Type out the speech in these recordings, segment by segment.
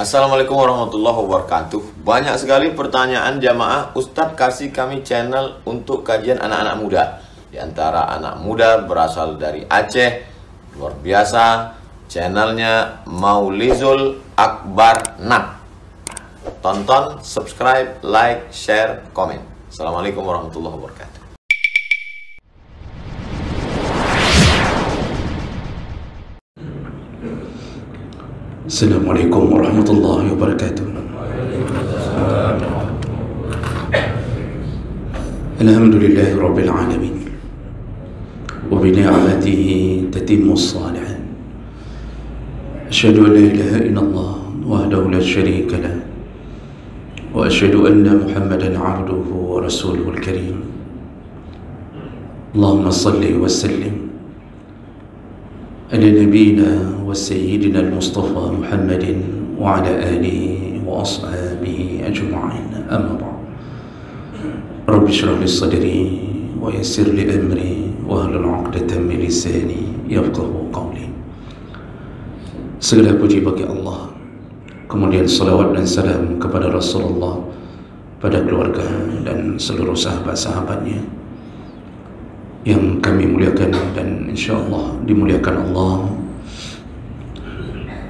Assalamualaikum warahmatullahi wabarakatuh. Banyak sekali pertanyaan jamaah, Ustadz kasih kami channel untuk kajian anak-anak muda. Di antara anak muda berasal dari Aceh, luar biasa, channelnya Maulizul Akbar Nak. Tonton, subscribe, like, share, komen. Assalamualaikum warahmatullahi wabarakatuh. Assalamualaikum warahmatullahi wabarakatuh. Alhamdulillahi rabbil alamin wa bi ni'matihi tatimmu as-salihin. Asyhadu an la ilaha illallah wahdahu la syarika lah wa asyhadu anna Muhammadan 'abduhu wa rasuluhul karim. Allahumma salli wa sallim على نبينا وسيدنا المصطفى محمد وعلى آله وأصحابه أجمعين. أما بعد، رب اشرح لي صدري ويسر لي أمري واحلل عقدة من لساني يفقهوا قولي. Segala puji bagi Allah, kemudian salawat dan salam kepada Rasulullah, pada keluarga dan seluruh sahabat-sahabatnya yang kami muliakan dan insyaAllah dimuliakan Allah,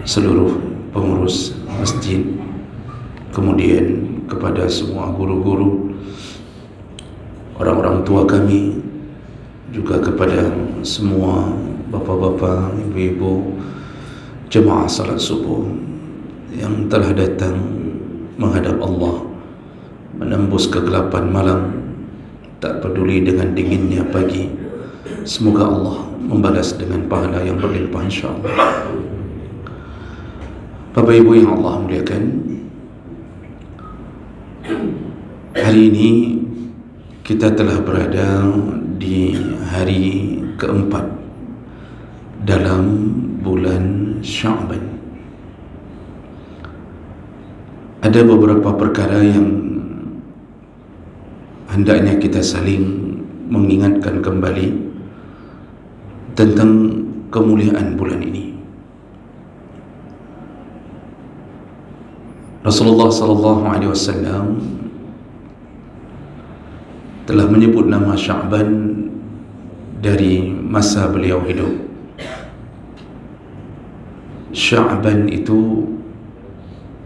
seluruh pengurus masjid, kemudian kepada semua guru-guru, orang-orang tua kami, juga kepada semua bapa-bapa, ibu-ibu, jemaah salat subuh yang telah datang menghadap Allah, menembus kegelapan malam, tak peduli dengan dinginnya pagi. Semoga Allah membalas dengan pahala yang berlimpah insyaAllah. Bapak Ibu yang Allah muliakan, hari ini kita telah berada di hari keempat dalam bulan Sya'ban. Ada beberapa perkara yang hendaknya kita saling mengingatkan kembali tentang kemuliaan bulan ini. Rasulullah SAW telah menyebut nama Sya'ban dari masa beliau hidup. Sya'ban itu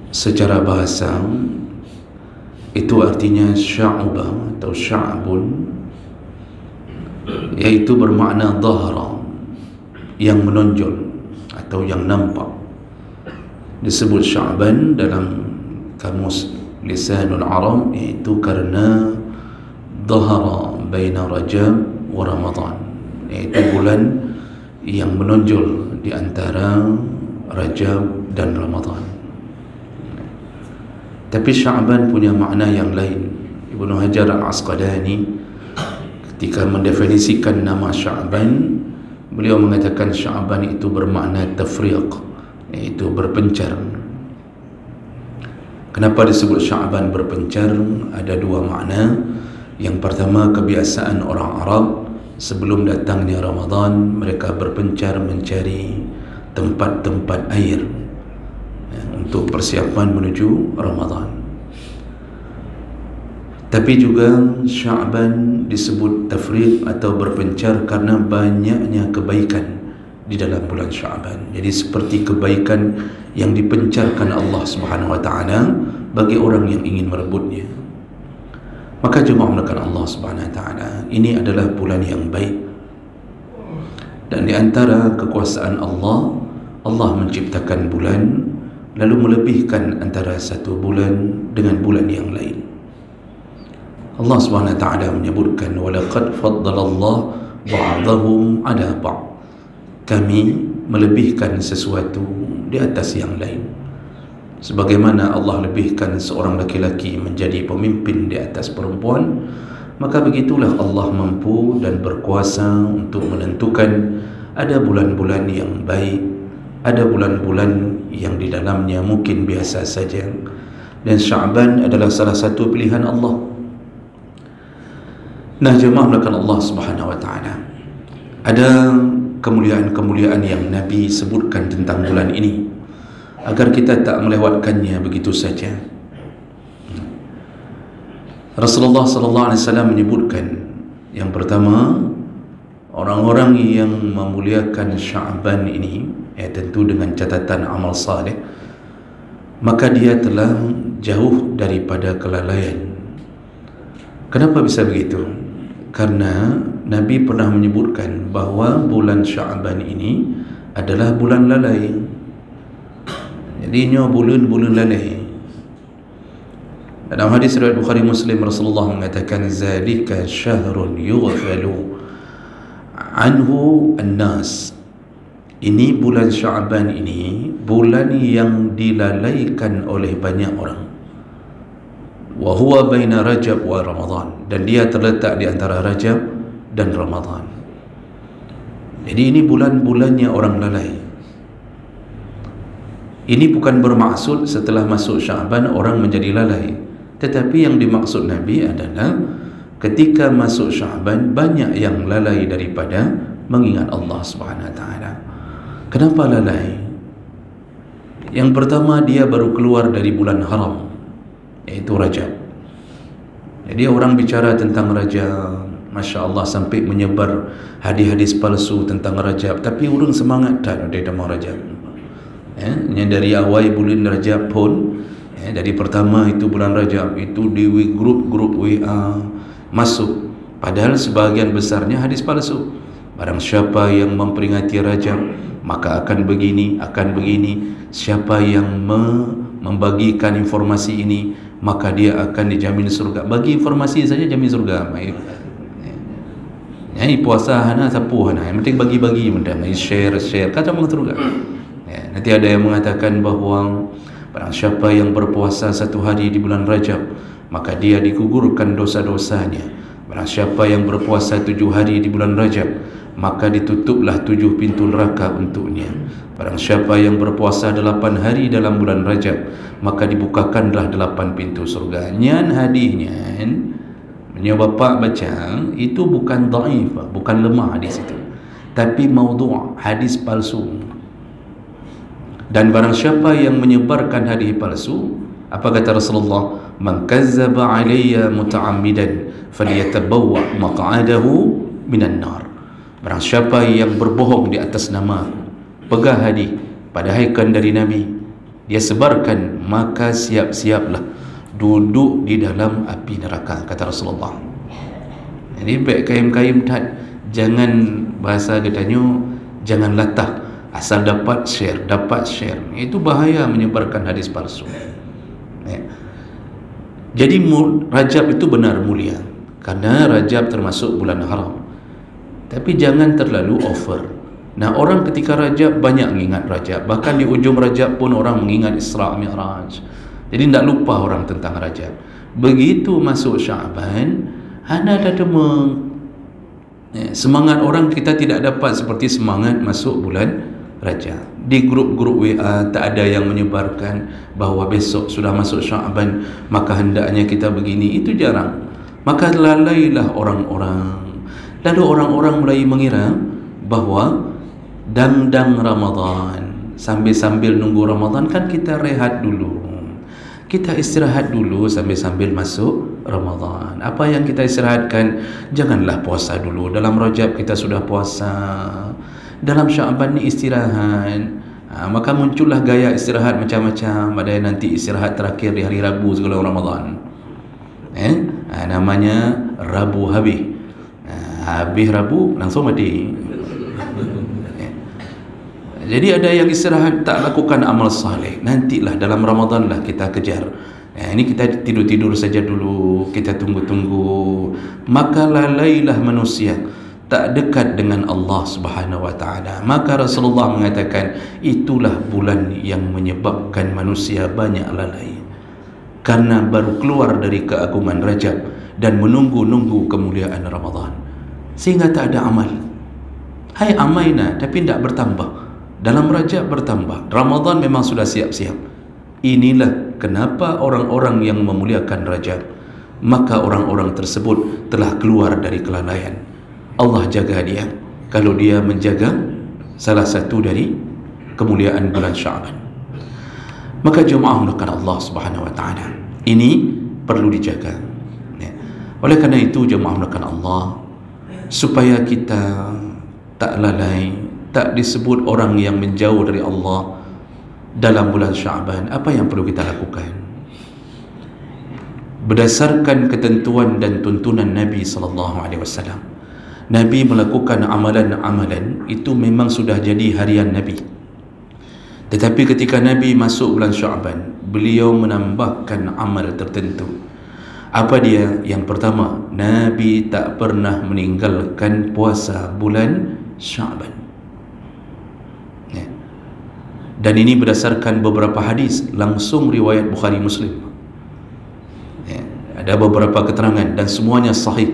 secara bahasa itu artinya sya'ba atau sya'bun, yaitu bermakna dhahra, yang menonjol atau yang nampak. Disebut Sya'ban dalam kamus Lisanul Arab yaitu karena dhahara baina Rajab wa Ramadan, yaitu bulan yang menonjol di antara Rajab dan Ramadan. Tapi Sya'ban punya makna yang lain. Ibnu Hajar Al-Asqalani ketika mendefinisikan nama Sya'ban, beliau mengatakan Sya'ban itu bermakna tafriq, yaitu berpencar. Kenapa disebut Sya'ban berpencar? Ada dua makna. Yang pertama, kebiasaan orang Arab sebelum datangnya Ramadan, mereka berpencar mencari tempat-tempat air untuk persiapan menuju Ramadan. Tapi juga Sya'ban disebut tafriq atau berpencar karena banyaknya kebaikan di dalam bulan Sya'ban. Jadi seperti kebaikan yang dipencarkan Allah Subhanahu wa taala bagi orang yang ingin merebutnya. Maka jemaah melakukan Allah Subhanahu wa taala, ini adalah bulan yang baik. Dan di antara kekuasaan Allah, Allah menciptakan bulan lalu melebihkan antara satu bulan dengan bulan yang lain. Allah Subhanahu wa taala menyebutkan, walaqad faddalallahu ba'dahum 'ala ba'd. Kami melebihkan sesuatu di atas yang lain. Sebagaimana Allah lebihkan seorang laki-laki menjadi pemimpin di atas perempuan, maka begitulah Allah mampu dan berkuasa untuk menentukan ada bulan-bulan yang baik, ada bulan-bulan yang di dalamnya mungkin biasa saja. Dan Sya'ban adalah salah satu pilihan Allah. Nah, jemaah melakukan Allah Subhanahu wa taala, ada kemuliaan-kemuliaan yang Nabi sebutkan tentang bulan ini. agar kita tak melewatkannya begitu saja. Rasulullah sallallahu alaihi wasallam menyebutkan, yang pertama, orang-orang yang memuliakan Sya'ban ini, tentu dengan catatan amal saleh, maka dia telah jauh daripada kelalaian. Kenapa bisa begitu? Karena Nabi pernah menyebutkan bahawa bulan Sya'ban ini adalah bulan lalai. Jadinya bulan-bulan lalai. Dalam hadis riwayat Bukhari Muslim, Rasulullah mengatakan, zalika syahrun yughfalu anhu an-nas. Ini bulan Sya'ban ini bulan yang dilalaikan oleh banyak orang. Wa huwa baina Rajab wa Ramadan, dan dia terletak di antara Rajab dan Ramadan. Jadi ini bulan-bulannya orang lalai. Ini bukan bermaksud setelah masuk Sya'ban orang menjadi lalai, tetapi yang dimaksud Nabi adalah ketika masuk Sya'ban banyak yang lalai daripada mengingat Allah Subhanahu Wa Taala. Kenapa lalai? Yang pertama, dia baru keluar dari bulan haram, iaitu Rajab. Jadi orang bicara tentang Rajab, Masya Allah, sampai menyebar hadis-hadis palsu tentang Rajab, tapi orang semangat tak ada nama Rajab. Yang dari awal bulan Rajab pun, dari pertama itu bulan Rajab itu di grup-grup WA masuk, padahal sebahagian besarnya hadis palsu. Barang siapa yang memperingati Rajab maka akan begini, akan begini. Siapa yang membagikan informasi ini maka dia akan dijamin surga. Bagi informasi saja jamin surga. Puasa hana sapu hana, yang penting bagi-bagi, share kata orang surga. Nanti ada yang mengatakan bahawa barang siapa yang berpuasa 1 hari di bulan Rajab maka dia digugurkan dosa-dosanya. Barang siapa yang berpuasa 7 hari di bulan Rajab maka ditutuplah 7 pintu neraka untuknya. Barang siapa yang berpuasa 8 hari dalam bulan Rajab maka dibukakanlah 8 pintu surga. Nyan hadisnya bapak baca itu bukan dhaif, bukan lemah hadis itu, tapi maudhu', hadis palsu. Dan barang siapa yang menyebarkan hadis palsu, apa kata Rasulullah? Man kazzaba alayya muta'ammidan falyatabawwa maq'adahu minan nar. Barang siapa yang berbohong di atas nama pegang hadis padahal dari Nabi, dia sebarkan, maka siap-siaplah duduk di dalam api neraka, kata Rasulullah. Jadi baik kaim-kaim tak, jangan bahasa katanya, jangan latah asal dapat share. Itu bahaya menyebarkan hadis palsu. Jadi Rajab itu benar mulia, karena Rajab termasuk bulan haram. Tapi jangan terlalu over. Nah, orang ketika Rajab banyak mengingat Rajab, bahkan di ujung Rajab pun orang mengingat Isra Mi'raj. Jadi tidak lupa orang tentang Rajab. Begitu masuk Sya'ban, hana ada demang. Semangat orang kita tidak dapat seperti semangat masuk bulan Rajab. Di grup-grup WA tak ada yang menyebarkan bahawa besok sudah masuk Sya'ban maka hendaknya kita begini. Itu jarang. Maka lalailah orang-orang. Lalu orang-orang mulai mengira bahawa dang-dang Ramadan, sambil-sambil nunggu Ramadan kan kita rehat dulu, kita istirahat dulu sambil-sambil masuk Ramadan. Apa yang kita istirahatkan? Janganlah puasa dulu. Dalam Rajab kita sudah puasa, dalam Sya'ban ni istirahat. Maka muncullah gaya istirahat macam-macam. Ada nanti istirahat terakhir di hari Rabu sebelum Ramadan. Namanya Rabu habis. Habis Rabu langsung mati. Jadi ada yang istirahat tak lakukan amal saleh. Nantilah dalam Ramadan lah kita kejar. Ini kita tidur-tidur saja dulu, kita tunggu-tunggu. Maka lalailah manusia, tak dekat dengan Allah Subhanahu Wa Taala. Maka Rasulullah mengatakan itulah bulan yang menyebabkan manusia banyak lalai, karena baru keluar dari keagungan Rajab dan menunggu-nunggu kemuliaan Ramadan, sehingga tak ada amal. Hai amaina, tapi tidak bertambah. Dalam Rajab bertambah, Ramadan memang sudah siap-siap. Inilah kenapa orang-orang yang memuliakan Rajab, maka orang-orang tersebut telah keluar dari kelalaian. Allah jaga dia kalau dia menjaga salah satu dari kemuliaan bulan Sya'ban. Maka jemaah mulakan Allah Subhanahu wa taala, ini perlu dijaga. Oleh kerana itu jemaah mulakan Allah, supaya kita tak lalai, tak disebut orang yang menjauh dari Allah dalam bulan Syaban, apa yang perlu kita lakukan? Berdasarkan ketentuan dan tuntunan Nabi SAW, Nabi melakukan amalan-amalan itu memang sudah jadi harian Nabi. Tetapi ketika Nabi masuk bulan Syaban, beliau menambahkan amal tertentu. Apa dia? Yang pertama, Nabi tak pernah meninggalkan puasa bulan Syaban. Dan ini berdasarkan beberapa hadis, langsung riwayat Bukhari Muslim. Ada beberapa keterangan dan semuanya sahih.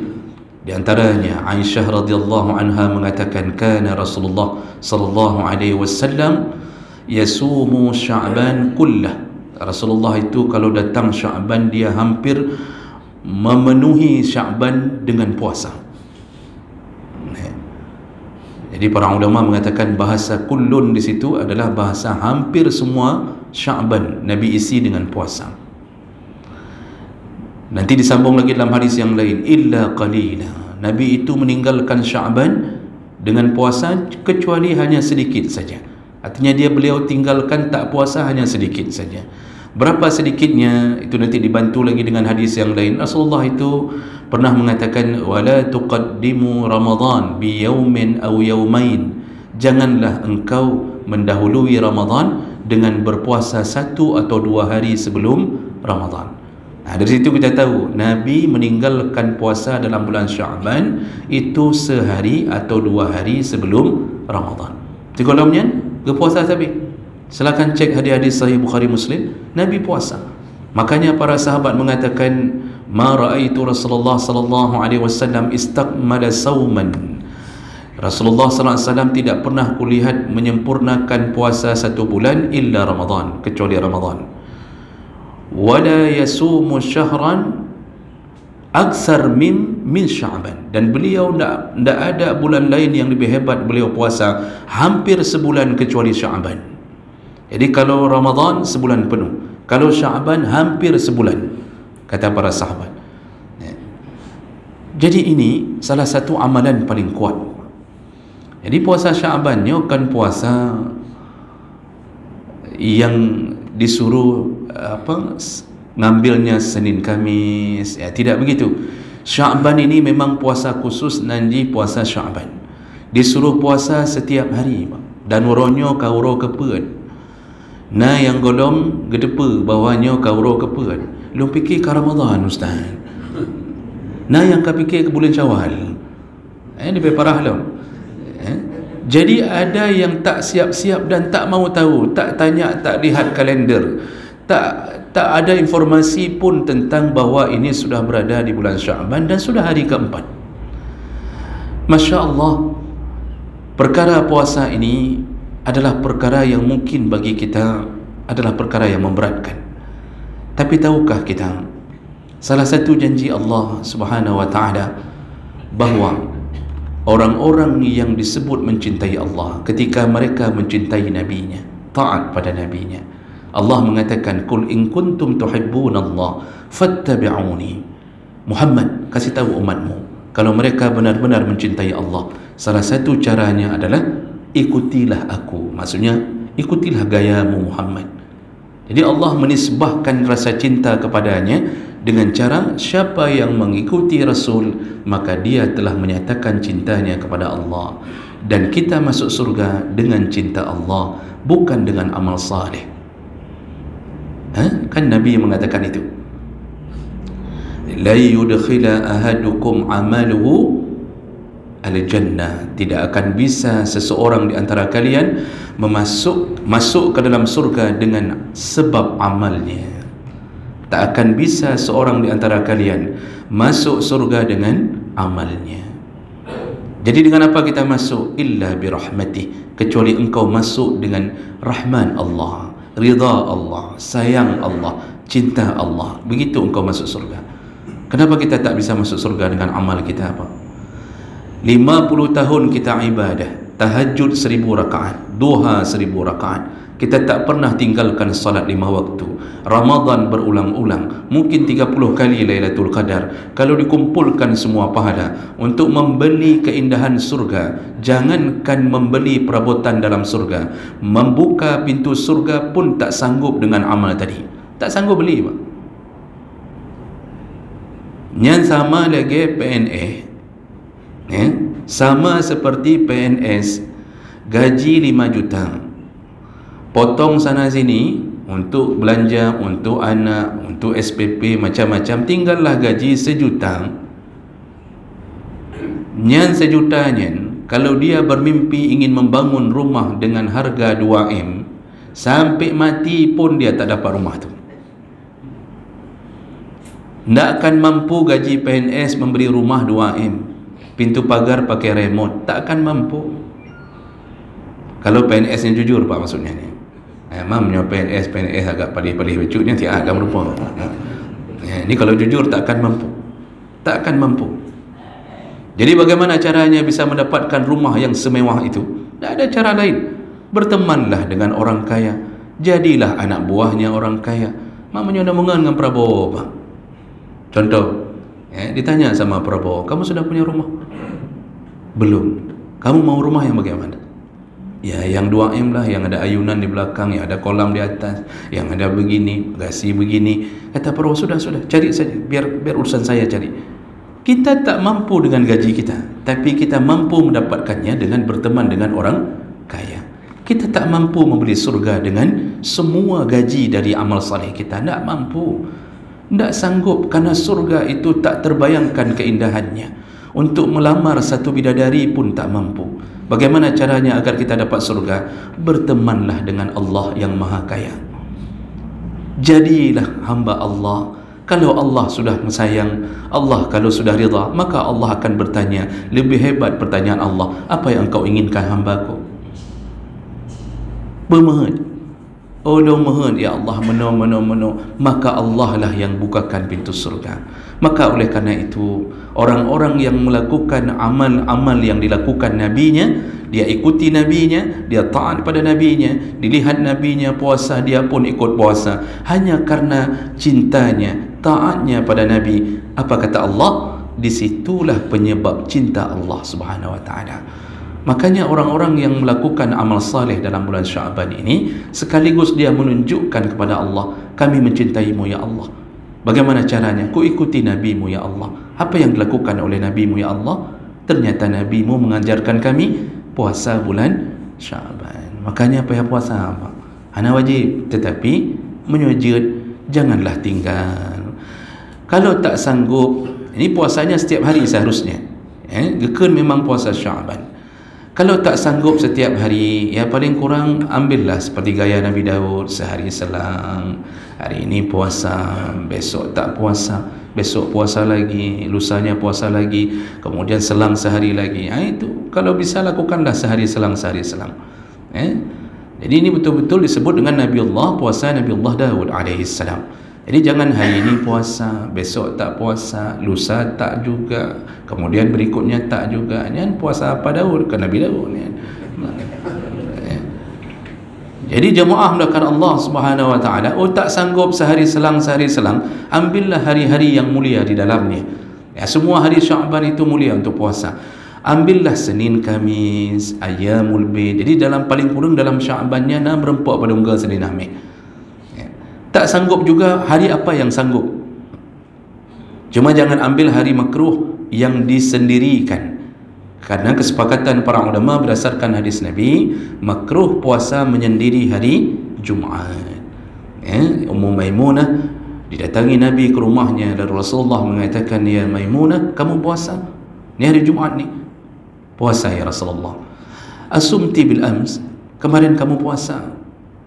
Di antaranya Aisyah radhiyallahu anha mengatakan, kana Rasulullah sallallahu alaihi wasallam yasumu Sya'ban kullah. Rasulullah itu kalau datang Sya'ban, dia hampir memenuhi Sya'ban dengan puasa. Jadi para ulama mengatakan bahasa kullun di situ adalah bahasa hampir semua Sya'ban Nabi isi dengan puasa. Nanti disambung lagi dalam hadis yang lain, illa qalila. Nabi itu meninggalkan Sya'ban dengan puasa kecuali hanya sedikit saja. Artinya beliau tinggalkan tak puasa hanya sedikit saja. Berapa sedikitnya itu nanti dibantu lagi dengan hadis yang lain. Rasulullah itu pernah mengatakan, wala tuqaddimu Ramadan bi yaumin aw yaumain. Janganlah engkau mendahului Ramadan dengan berpuasa 1 atau 2 hari sebelum Ramadan. Dari situ kita tahu Nabi meninggalkan puasa dalam bulan Syaban itu sehari atau 2 hari sebelum Ramadan. Tiga-tiganya berpuasa tapi silakan cek hadis-hadis sahih Bukhari Muslim, Nabi puasa. Makanya para sahabat mengatakan, ma raaitu Rasulullah sallallahu alaihi wasallam istakmala sauman. Rasulullah sallallahu alaihi wasallam tidak pernah kulihat menyempurnakan puasa 1 bulan illa Ramadan, kecuali Ramadan. Wala yasumu syahran aksar min Sya'ban. Dan beliau tidak ada bulan lain yang lebih hebat beliau puasa hampir sebulan kecuali Sya'ban. Jadi kalau Ramadan sebulan penuh, kalau Sya'ban hampir sebulan, kata para sahabat. Jadi ini salah satu amalan paling kuat. Jadi puasa Sya'ban ni bukan puasa yang disuruh ngambilnya Senin Kamis, tidak begitu. Sya'ban ini memang puasa khusus, nanti puasa Sya'ban disuruh puasa setiap hari, dan uronyo kauro kepeut. Nah yang golong gedepa bawahnya kauro kepeut. Lu fikir ke Ramadan ustaz. Nah yang kau fikir ke bulan Syawal. Lebih parah lu. Jadi ada yang tak siap-siap dan tak mau tahu, tak tanya, tak lihat kalender, tak ada informasi pun tentang bahawa ini sudah berada di bulan Sya'ban dan sudah hari keempat. Masya Allah, perkara puasa ini adalah perkara yang mungkin bagi kita adalah perkara yang memberatkan. Tapi tahukah kita, salah satu janji Allah Subhanahu wa ta'ala bahawa orang-orang yang disebut mencintai Allah ketika mereka mencintai Nabi-Nya, taat pada Nabi-Nya, Allah mengatakan, kul in kuntum tuhibbunallah fattabi'uni. Muhammad, kasih tahu umatmu, kalau mereka benar-benar mencintai Allah, salah satu caranya adalah ikutilah aku. Maksudnya ikutilah gayamu Muhammad. Jadi Allah menisbahkan rasa cinta kepadanya dengan cara siapa yang mengikuti Rasul, maka dia telah menyatakan cintanya kepada Allah. Dan kita masuk surga dengan cinta Allah, bukan dengan amal saleh. Kan Nabi mengatakan itu, la yudkhila ahadukum amaluhu al-jannah. Tidak akan bisa seseorang di antara kalian masuk ke dalam surga dengan sebab amalnya. Tak akan bisa seorang di antara kalian masuk surga dengan amalnya. Jadi dengan apa kita masuk? Illa birahmatih, kecuali engkau masuk dengan rahman Allah, ridha Allah, sayang Allah, cinta Allah. Begitu engkau masuk surga. Kenapa kita tak bisa masuk surga dengan amal kita apa? 50 tahun kita ibadah, tahajud 1000 rakaat, duha 1000 rakaat, Kita tak pernah tinggalkan salat 5 waktu. Ramadan berulang-ulang, mungkin 30 kali Lailatul Qadar. Kalau dikumpulkan semua pahala untuk membeli keindahan surga, jangankan membeli perabotan dalam surga, membuka pintu surga pun tak sanggup dengan amal tadi. Tak sanggup beli, Pak. Yang sama lagi PNS, sama seperti PNS, gaji 5 juta, potong sana sini untuk belanja, untuk anak, untuk SPP, macam-macam, tinggallah gaji 1 juta. Yang 1 jutanya, kalau dia bermimpi ingin membangun rumah dengan harga 2M, sampai mati pun dia tak dapat rumah tu. Tak akan mampu gaji PNS memberi rumah 2M, pintu pagar pakai remote, tak akan mampu. Kalau PNS yang jujur, Pak, maksudnya ni. Mamnya PNS agak palih-palih becuknya tidak akan merupa. Ini kalau jujur tak akan mampu. Tak akan mampu. Jadi bagaimana caranya bisa mendapatkan rumah yang semewah itu? Tak ada cara lain. Bertemanlah dengan orang kaya. Jadilah anak buahnya orang kaya. Mamanya dah mengan dengan Prabowo, Pak. Contoh, ditanya sama Prabowo, kamu sudah punya rumah? Belum. Kamu mau rumah yang bagaimana? Ya, yang 2M lah, yang ada ayunan di belakang, yang ada kolam di atas, yang ada begini, gasi begini. Kata Prabowo, sudah, cari saja, biar urusan saya cari. Kita tak mampu dengan gaji kita, tapi kita mampu mendapatkannya dengan berteman dengan orang kaya. Kita tak mampu membeli surga dengan semua gaji dari amal saleh kita. Tak mampu, tak sanggup, karena surga itu tak terbayangkan keindahannya. Untuk melamar satu bidadari pun tak mampu. Bagaimana caranya agar kita dapat surga? Bertemanlah dengan Allah yang Maha Kaya. Jadilah hamba Allah. Kalau Allah sudah sayang, Allah kalau sudah rida, maka Allah akan bertanya. Lebih hebat pertanyaan Allah, apa yang engkau inginkan hambaku? Bermohon, mohon ya Allah, meno. Maka Allah lah yang bukakan pintu surga. Maka oleh karena itu, orang-orang yang melakukan amal-amal yang dilakukan nabinya, dia ikuti nabinya, dia taat pada nabinya, dilihat nabinya puasa, dia pun ikut puasa, hanya karena cintanya, taatnya pada nabi. Apa kata Allah? Disitulah penyebab cinta Allah Subhanahu wa ta'ala. Makanya orang-orang yang melakukan amal saleh dalam bulan Sya'ban ini, sekaligus dia menunjukkan kepada Allah, kami mencintaimu ya Allah. Bagaimana caranya? Ku ikuti nabimu ya Allah. Apa yang dilakukan oleh nabimu ya Allah? Ternyata nabimu mengajarkan kami puasa bulan Sya'ban. Makanya payah puasa, Pak. Hana wajib, tetapi menyujud janganlah tinggal. Kalau tak sanggup, ini puasanya setiap hari seharusnya. Gekun memang puasa Sya'ban. Kalau tak sanggup setiap hari, ya paling kurang ambillah seperti gaya Nabi Daud, sehari selang. Hari ini puasa, besok tak puasa, besok puasa lagi, lusanya puasa lagi, kemudian selang sehari lagi. Itu kalau bisa lakukanlah sehari selang. Jadi ini betul-betul disebut dengan Nabiullah, puasa Nabiullah Daud alaihissalam. Jadi jangan hari ini puasa, besok tak puasa, lusa tak juga, kemudian berikutnya tak juga. Ini puasa apa Daud? Kan Nabi Daud ni. Jadi jemaah melakukan Allah Subhanahu wa taala, tak sanggup sehari selang, ambillah hari-hari yang mulia di dalamnya. Ya, semua hari Sya'ban itu mulia untuk puasa. Ambillah Senin, Kamis, Ayyamul Bid. Jadi dalam paling kurang dalam Sya'bannya 6 rempuk pada unggal Senin Ahmed. Tak sanggup juga, hari apa yang sanggup? Cuma jangan ambil hari makruh yang disendirikan. Karena kesepakatan para ulama berdasarkan hadis Nabi, makruh puasa menyendiri hari Jumaat. Ummu Maimunah didatangi Nabi ke rumahnya, dan Rasulullah mengatakan, ya Maimunah, kamu puasa? Ni hari Jumaat ni. Puasa ya Rasulullah. Asumti bil ams, kemarin kamu puasa?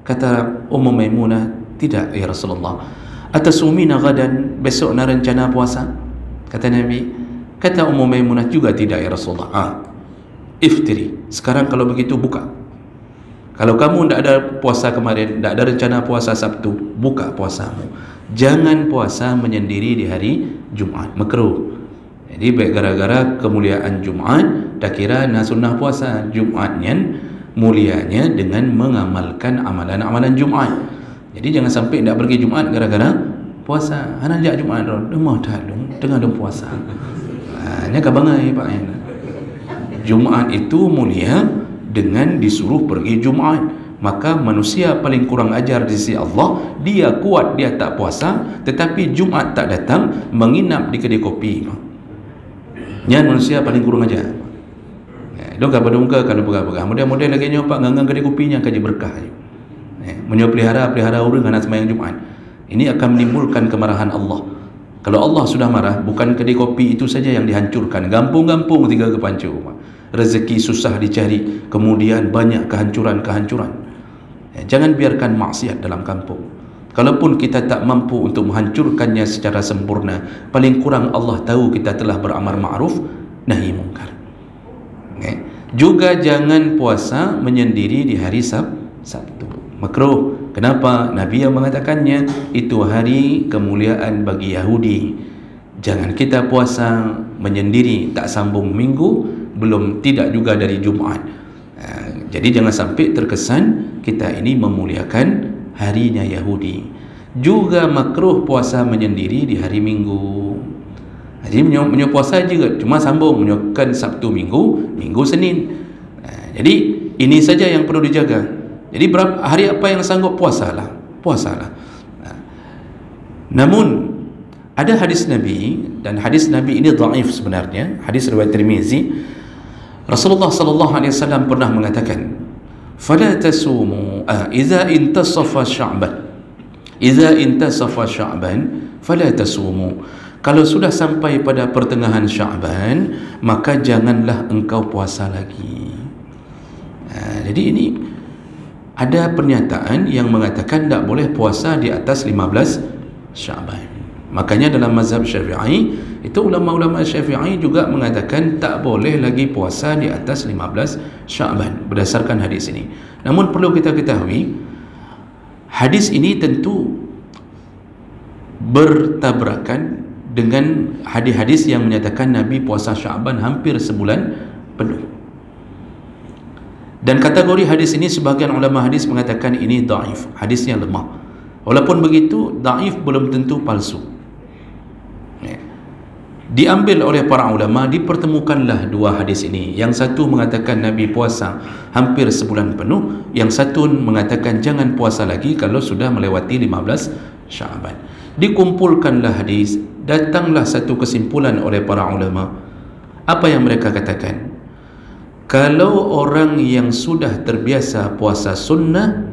Kata Ummu Maimunah, tidak ya Rasulullah. Atasumina gadan, besok nak rencana puasa? Kata Nabi. Kata Ummu Maimunah, juga tidak ya Rasulullah. Iftiri, sekarang kalau begitu buka. Kalau kamu tidak ada puasa kemarin, tidak ada rencana puasa Sabtu, buka puasamu. Jangan puasa menyendiri di hari Jumaat, makruh. Jadi baik gara-gara kemuliaan Jumaat, tak kira nak sunnah puasa Jumaatnya, mulianya dengan mengamalkan amalan-amalan Jumaat. Jadi jangan sampai nak pergi Jumaat gara-gara puasa. Hana jak Jumaat demah dalung tengah dong puasa. Nya kabangai Pak. Jumaat itu mulia dengan disuruh pergi Jumaat. Maka manusia paling kurang ajar di sisi Allah, dia kuat dia tak puasa tetapi Jumaat tak datang menginap di kedai kopi. Nya manusia paling kurang ajar. Dong ka badungka kalau berah-berah. Mudah-mudahan lagi nyopak ngangang kedai kopinya kaji berkah. Menyo pelihara orang anak sembahyang Jumaat. Ini akan menimbulkan kemarahan Allah. Kalau Allah sudah marah, bukan kedai kopi itu saja yang dihancurkan, gampung-gampung tiga kepancu. Rezeki susah dicari, kemudian banyak kehancuran-kehancuran. Jangan biarkan maksiat dalam kampung. Kalaupun kita tak mampu untuk menghancurkannya secara sempurna, paling kurang Allah tahu kita telah beramar ma'ruf nahi mungkar. Juga jangan puasa menyendiri di hari Sabtu. Makruh. Kenapa? Nabi yang mengatakannya, itu hari kemuliaan bagi Yahudi. Jangan kita puasa menyendiri, tak sambung minggu, belum tidak juga dari Jumaat. Jadi jangan sampai terkesan kita ini memuliakan harinya Yahudi. Juga makruh puasa menyendiri di hari Minggu. Jadi menyo puasa juga cuma sambung menyokan Sabtu Minggu Senin. Jadi ini saja yang perlu dijaga. Jadi hari apa yang sanggup puasalah. Namun ada hadis Nabi, dan hadis Nabi ini dhaif sebenarnya, hadis riwayat Tirmizi. Rasulullah sallallahu alaihi wasallam pernah mengatakan, "Fala tasumu idza intasafa Sya'ban fala tasumu." Kalau sudah sampai pada pertengahan Sya'ban, maka janganlah engkau puasa lagi. Jadi ini ada pernyataan yang mengatakan tak boleh puasa di atas 15 Sya'ban. Makanya dalam mazhab Syafi'i, itu ulama-ulama Syafi'i juga mengatakan tak boleh lagi puasa di atas 15 Sya'ban berdasarkan hadis ini. Namun perlu kita ketahui, hadis ini tentu bertabrakan dengan hadis-hadis yang menyatakan Nabi puasa Sya'ban hampir sebulan penuh. Dan kategori hadis ini sebahagian ulama hadis mengatakan ini dhaif, hadisnya lemah. Walaupun begitu, dhaif belum tentu palsu. Diambil oleh para ulama, dipertemukanlah dua hadis ini. Yang satu mengatakan Nabi puasa hampir sebulan penuh, yang satu mengatakan jangan puasa lagi kalau sudah melewati 15 Sya'ban. Dikumpulkanlah hadis, datanglah satu kesimpulan oleh para ulama. Apa yang mereka katakan? Kalau orang yang sudah terbiasa puasa sunnah,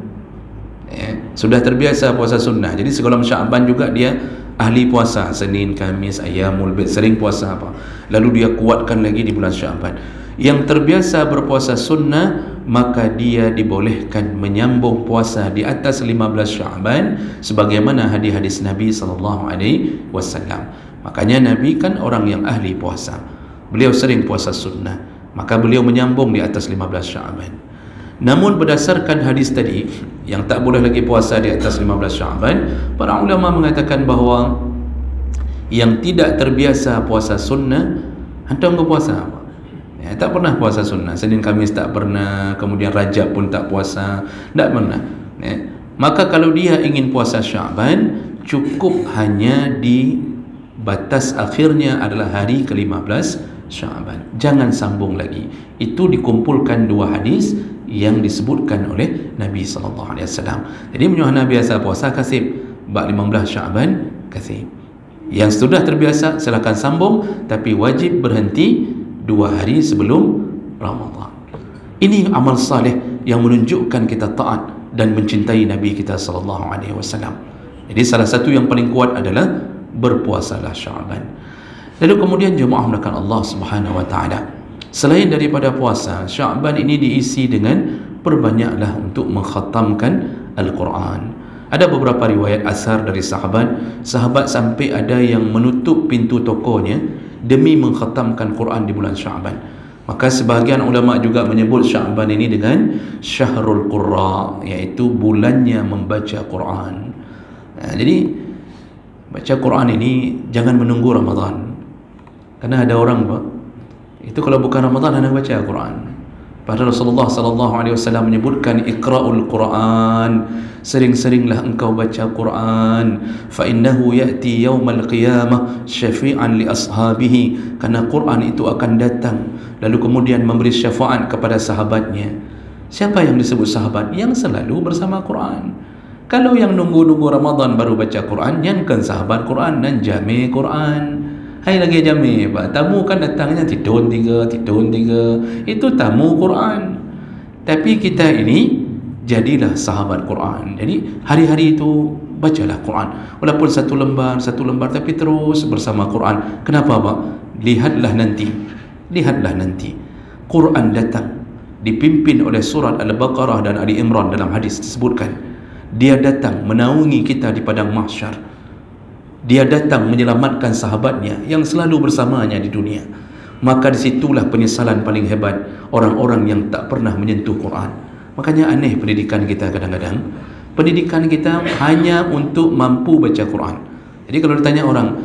sudah terbiasa puasa sunnah, jadi sebelum Sya'ban juga dia ahli puasa, Senin, Khamis, Ayyamul Bid, sering puasa apa, lalu dia kuatkan lagi di bulan Sya'ban. Yang terbiasa berpuasa sunnah, maka dia dibolehkan menyambung puasa di atas 15 Sya'ban sebagaimana hadis-hadis Nabi SAW. Makanya Nabi kan orang yang ahli puasa, beliau sering puasa sunnah, maka beliau menyambung di atas 15 Sya'ban. Namun berdasarkan hadis tadi yang tak boleh lagi puasa di atas 15 Sya'ban, para ulama mengatakan bahawa yang tidak terbiasa puasa sunnah, hantar ke puasa apa? Tak pernah puasa sunnah, Senin Khamis tak pernah, kemudian Rajab pun tak puasa, tak pernah. Maka kalau dia ingin puasa Sya'ban, cukup hanya di batas akhirnya adalah hari ke-15 Sya'ban, jangan sambung lagi. Itu dikumpulkan dua hadis yang disebutkan oleh Nabi SAW. Jadi menyuhana biasa puasa kasih bak 15 Sya'ban kasih. Yang sudah terbiasa silakan sambung, tapi wajib berhenti 2 hari sebelum Ramadan. Ini amal saleh yang menunjukkan kita taat dan mencintai Nabi kita SAW. Jadi salah satu yang paling kuat adalah berpuasalah Sya'ban. Lalu kemudian jemaah melakukan Allah Subhanahu wa taala, selain daripada puasa, Sya'ban ini diisi dengan perbanyaklah untuk mengkhatamkan Al-Quran. Ada beberapa riwayat asar dari sahabat sampai ada yang menutup pintu tokonya demi mengkhatamkan Quran di bulan Sya'ban. Maka sebahagian ulama juga menyebut Sya'ban ini dengan Syahrul Qurra, iaitu bulannya membaca Quran. Jadi baca Quran ini jangan menunggu Ramadan. Karena ada orang Pak, itu kalau bukan Ramadan hendak baca Quran. Padahal Rasulullah sallallahu alaihi wasallam menyebutkan iqra'ul Quran, sering-seringlah engkau baca Quran, fa innahu ya'ti yaumal qiyamah syafi'an li ashabihi, karena Quran itu akan datang lalu kemudian memberi syafaat kepada sahabatnya. Siapa yang disebut sahabat? Yang selalu bersama Quran. Kalau yang nunggu-nunggu Ramadan baru baca Quran, yang kan sahabat Quran dan jami Quran. Hai lagi jami, tamu kan datangnya tidun tiga, itu tamu Quran. Tapi kita ini jadilah sahabat Quran. Jadi hari-hari itu bacalah Quran, walaupun satu lembar tapi terus bersama Quran. Kenapa Pak? Lihatlah nanti Quran datang dipimpin oleh surat Al-Baqarah dan Ali Imran. Dalam hadis disebutkan dia datang menaungi kita di padang mahsyar. Dia datang menyelamatkan sahabatnya yang selalu bersamanya di dunia. Maka disitulah penyesalan paling hebat orang-orang yang tak pernah menyentuh Quran. Makanya aneh pendidikan kita kadang-kadang. Pendidikan kita hanya untuk mampu baca Quran. Jadi kalau ditanya orang,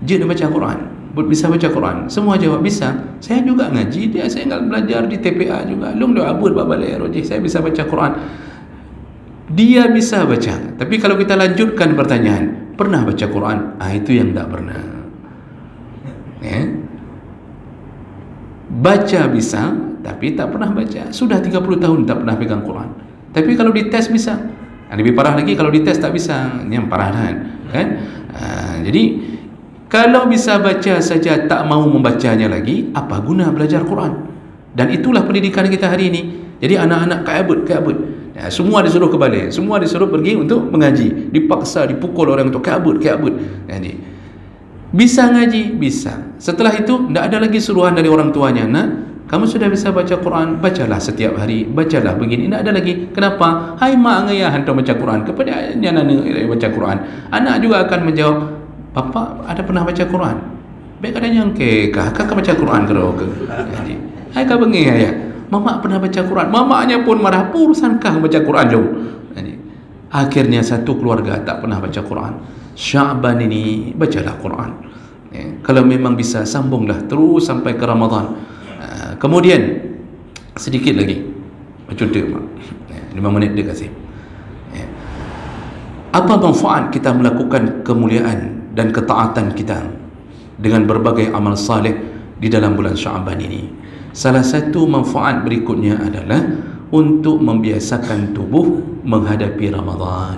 "Jid baca Quran? Bisa baca Quran?" Semua jawab bisa. Saya juga ngaji, saya belajar di TPA juga. Long doa abud babalai roji, saya bisa baca Quran. Dia bisa baca. Tapi kalau kita lanjutkan pertanyaan, pernah baca Quran? Itu yang tak pernah. Baca bisa, tapi tak pernah baca. Sudah 30 tahun tak pernah pegang Quran. Tapi kalau dites bisa. Lebih parah lagi kalau dites tak bisa. Ini yang parah kan? Jadi kalau bisa baca saja tak mau membacanya lagi, apa guna belajar Quran? Dan itulah pendidikan kita hari ini. Jadi anak-anak kabut. Semua disuruh ke balai, semua disuruh pergi untuk mengaji, dipaksa, dipukul orang untuk kabut. Jadi bisa ngaji, bisa. Setelah itu tidak ada lagi suruhan dari orang tuanya, "Nak, kamu sudah bisa baca Quran, bacalah setiap hari, bacalah begini." Tidak ada lagi. Kenapa? Hai mak ngayah hantar baca Quran kepada anak baca Quran. Anak juga akan menjawab, "Papa ada pernah baca Quran?" Baik katanya, kakak baca Quran ke? Jadi, hai kau bengi ayah. Mama pernah baca Quran. Mamanya pun marah, "Urusan kah baca Quran jom." Jadi, akhirnya satu keluarga tak pernah baca Quran. Sya'ban ini bacalah Quran. Kalau memang bisa, sambunglah terus sampai ke Ramadan. Kemudian sedikit lagi contoh 5 minit dia kasih. Apa manfaat kita melakukan kemuliaan dan ketaatan kita dengan berbagai amal saleh di dalam bulan Sya'ban ini? Salah satu manfaat berikutnya adalah untuk membiasakan tubuh menghadapi Ramadan.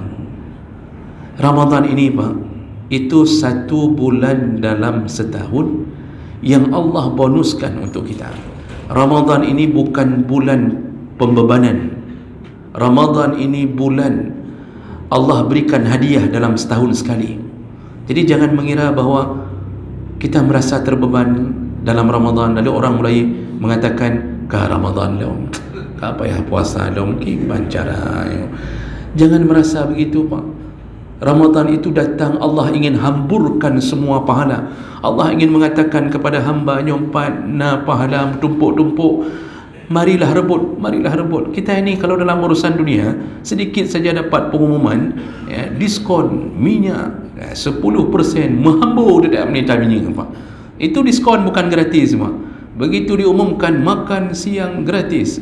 Ramadan ini Pak, itu 1 bulan dalam setahun yang Allah bonuskan untuk kita. Ramadan ini bukan bulan pembebanan. Ramadan ini bulan Allah berikan hadiah dalam setahun sekali. Jadi jangan mengira bahawa kita merasa terbeban dalam Ramadan, lalu orang mulai mengatakan, "Ke Ramadan dong, apa ya puasa dong, gimana cara?" Jangan merasa begitu Pak. Ramadan itu datang, Allah ingin hamburkan semua pahala. Allah ingin mengatakan kepada hamba-Nya, "Patna pahala tumpuk-tumpuk. Marilah rebut. Kita ini kalau dalam urusan dunia, sedikit saja dapat pengumuman diskon minyak 10% menghambur dekat menit Pak. Itu diskon bukan gratis Pak. Begitu diumumkan makan siang gratis,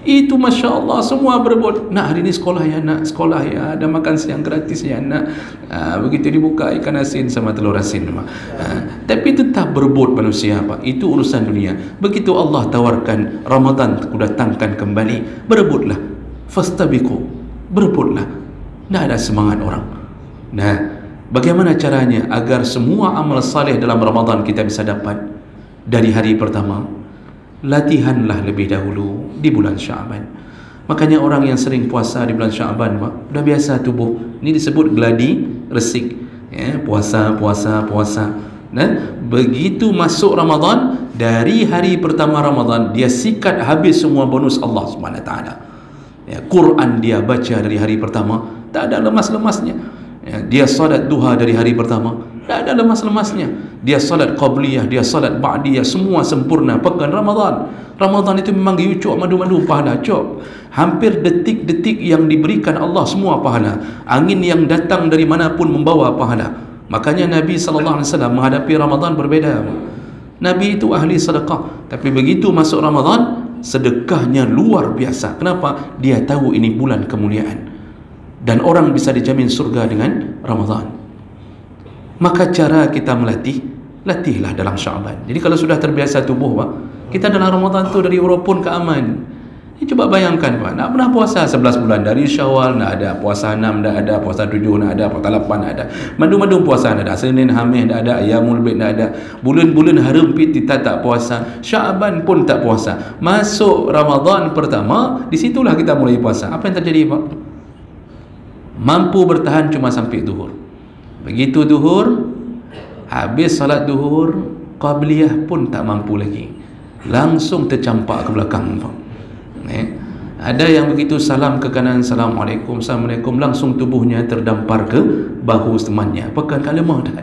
itu Masya Allah semua berebut. "Nak hari ini sekolah ya, nak sekolah ya, ada makan siang gratis ya nak." Begitu dibuka ikan asin sama telur asin Pak. Tapi tetap berebut manusia Pak. Itu urusan dunia. Begitu Allah tawarkan Ramadan datangkan kembali, berebutlah. Fastabiqu, berebutlah. Tidak ada semangat orang. Bagaimana caranya agar semua amal saleh dalam Ramadan kita bisa dapat? Dari hari pertama, latihanlah lebih dahulu di bulan Sya'ban. Makanya orang yang sering puasa di bulan Sya'ban Pak, dah biasa tubuh. Ini disebut gladi resik. Puasa. Begitu masuk Ramadan, dari hari pertama Ramadan dia sikat habis semua bonus Allah Subhanahu Wa Taala. Quran dia baca dari hari pertama, tak ada lemas-lemasnya. Dia salat duha dari hari pertama, tak ada lemas-lemasnya. Dia salat qabliyah, dia salat ba'diyah, semua sempurna. Pekan Ramadan itu memang diucuk madu-madu pahala, cok. Hampir detik-detik yang diberikan Allah semua pahala. Angin yang datang dari manapun membawa pahala. Makanya Nabi SAW menghadapi Ramadan berbeza. Nabi itu ahli sedekah, tapi begitu masuk Ramadan, sedekahnya luar biasa. Kenapa? Dia tahu ini bulan kemuliaan dan orang bisa dijamin surga dengan Ramadan. Maka cara kita melatih, latihlah dalam Syaban. Jadi kalau sudah terbiasa tubuh, Pak, kita dalam Ramadan tu dari urut pun keaman. Cuba bayangkan, Pak, nak pernah puasa 11 bulan dari Syawal, nak ada puasa 6, nak ada puasa 7, nak ada puasa 8, nak ada madu-madu puasa, nak ada Senin Khamis, nak ada Ayyamul Bid, nak ada bulan-bulan harumpit kita tak puasa, Syaban pun tak puasa. Masuk Ramadan pertama, di situlah kita mulai puasa. Apa yang terjadi, Pak? Mampu bertahan cuma sampai zuhur. Begitu zuhur, habis salat zuhur, qabliyah pun tak mampu lagi, langsung tercampak ke belakang, Pak. Ada yang begitu salam ke kanan, Assalamualaikum, Assalamualaikum, langsung tubuhnya terdampar ke bahu temannya. Apakah tak lemah dah?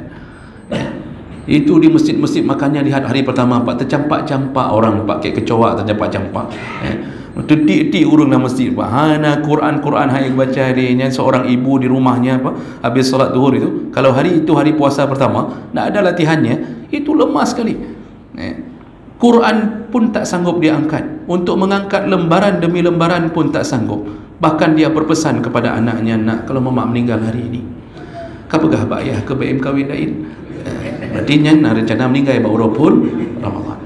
Itu di masjid-masjid, makanya lihat hari pertama, Pak, tercampak-campak orang, Pak, kayak kecoak tercampak-campak. Detik-detik urung dalam masjid, Pak. Hana Quran hai baca harinya. Seorang ibu di rumahnya, Pak, habis solat zuhur itu, kalau hari itu hari puasa pertama, tak ada latihannya, itu lemas sekali. Quran pun tak sanggup dia angkat. Untuk mengangkat lembaran demi lembaran pun tak sanggup. Bahkan dia berpesan kepada anaknya, nak, kalau mamak meninggal hari ini, kapagah ba ayah ke BM kahwin lain? Berarti nak rencana meninggal baru pun Ramadan.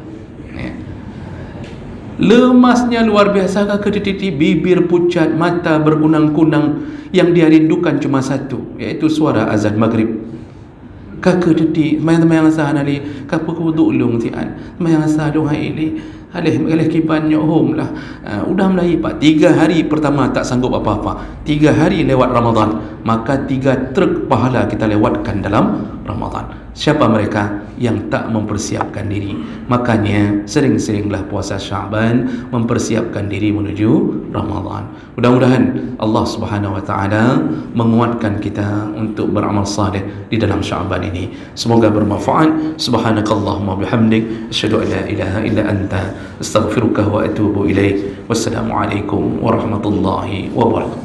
Lemasnya luar biasa, ke titik bibir pucat, mata berkunang-kunang. Yang dia rindukan cuma satu, iaitu suara azan maghrib. Kakak detik mayang sah nali kapu kudu ulung tian mayang sah doa ini alih kiban home lah. Udah mulai, Pak, 3 hari pertama tak sanggup apa-apa, 3 hari lewat Ramadan, maka 3 truk pahala kita lewatkan dalam Ramadan. Siapa mereka yang tak mempersiapkan diri? Makanya sering-seringlah puasa Syaban, mempersiapkan diri menuju Ramadan. Mudah-mudahan Allah Subhanahu wa taala menguatkan kita untuk beramal saleh di dalam Syaban ini. Semoga bermanfaat. Subhanakallahumma bihamdik, asyhadu an la ilaha illa anta, astaghfiruka wa atubu ilaik. Wassalamualaikum warahmatullahi wabarakatuh.